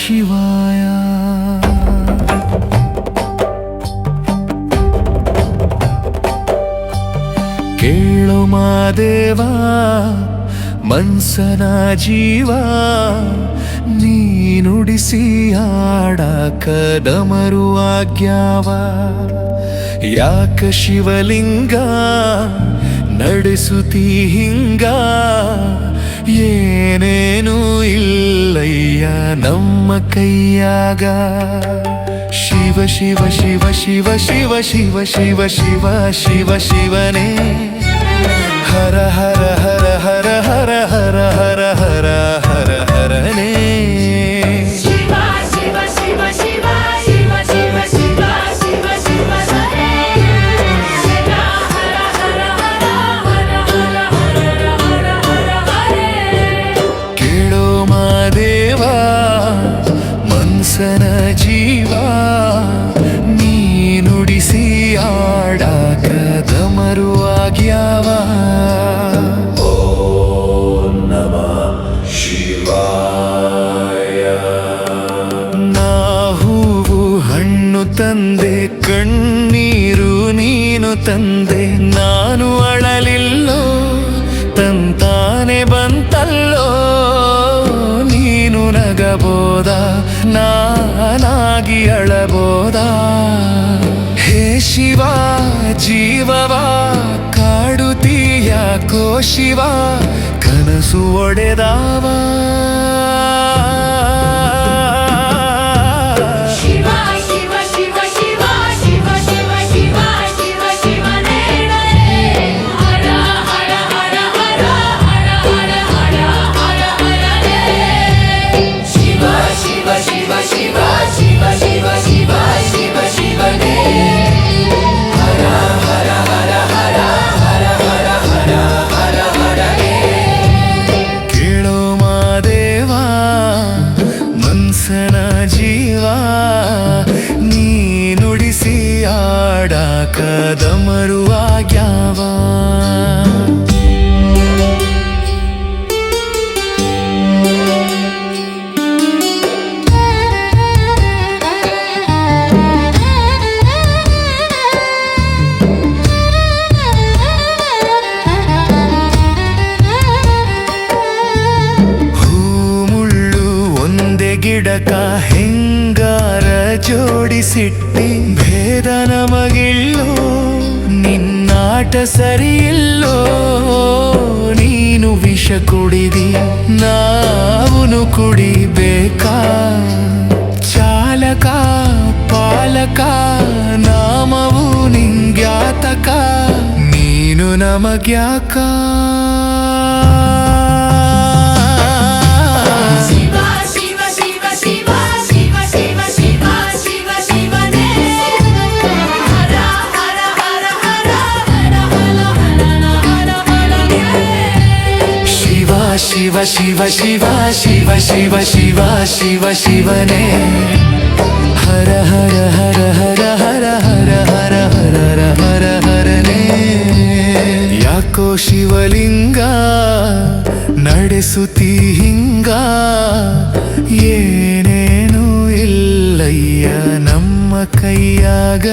ಶಿವಾಯ. ಕೇಳೋ ಮಾದೇವ ಮನ್ಸನ ಜೀವ, ನೀ ನುಡಿಸಿ ಆಡಾಕ ಡಮರು ಆಜ್ಞಾವ. ಯಾಕ ಶಿವಲಿಂಗ ನಡೆಸುತ್ತೀ ಹಿಂಗ, ಏನೇನು ಇಲ್ಲಯ್ಯ ನಮ್ಮ ಕೈಯಾಗ. ಶಿವ ಶಿವ ಶಿವ ಶಿವ ಶಿವ ಶಿವ ಶಿವ ಶಿವ ಶಿವ ಶಿವನೇ, ಹರ ಹರ ಹರ ಹರ ಹರ ಹರ ಹರ ಹರ ಹರ ಹರನೇ. ಕೇಳೋ ಮಾದೇವ ಮನ್ಸನ ಜೀವ, ನೀ ನುಡಿಸಿ ಆಡಾಕ ಡಮರು ಆಗ್ಯಾವ. ಓಂ ನಮಃ ಶಿವಾಯ. ನಾ ಹೂವು ಹಣ್ಣು ತಂದೆ, ಕಣ್ಣೀರು ನೀನು ತಂದೆ, ನಾನು ಅಳಲಿಲ್ಲೋ ತಂತಾನೆ ಬಂತಲ್ಲೋ. ನೀನು ನಗಬೋದ ನಾನಾಗಿ ಅಳಬೋದ. ಹೇ ಶಿವ ಜೀವವ ಕಾಡುತ್ತೀಯಾಕೋ ಶಿವ, ಕನಸು ಒಡೆದಾವ. ಕೇಳೋ ಮಾದೇವ ಮನ್ಸನ ಜೀವ, ನೀ ನುಡಿಸಿ ಆಡಾಕ ಡಮರು ಆಗ್ಯಾವ. ಗಿಡಕ ಹೆಂಗಾರ ಜೋಡಿಸಿಟ್ಟಿ, ಭೇದ ನಮಗಿಲ್ಲೋ ನಿನ್ನಾಟ ಸರಿಯಿಲ್ಲೋ. ನೀನು ವಿಷ ಕುಡಿದಿ ನಾವುನು ಕುಡಿಬೇಕಾ, ಚಾಲಕ ಪಾಲಕ ನಾಮವು ನಿಂಗ್ಯಾತಕ, ನೀನು ನಮಗ್ಯಾಕ. ಶಿವ ಶಿವ ಶಿವ ಶಿವ ಶಿವ ಶಿವ ಶಿವ ಶಿವನೇ, ಹರ ಹರ ಹರ ಹರ ಹರ ಹರ ಹರ ಹರ ಹರ ಹರನೇ. ಯಾಕೋ ಶಿವಲಿಂಗ ನಡೆಸುತ್ತೀ ಹಿಂಗ, ಏನೇನು ಇಲ್ಲಯ್ಯ ನಮ್ಮ ಕೈಯಾಗ.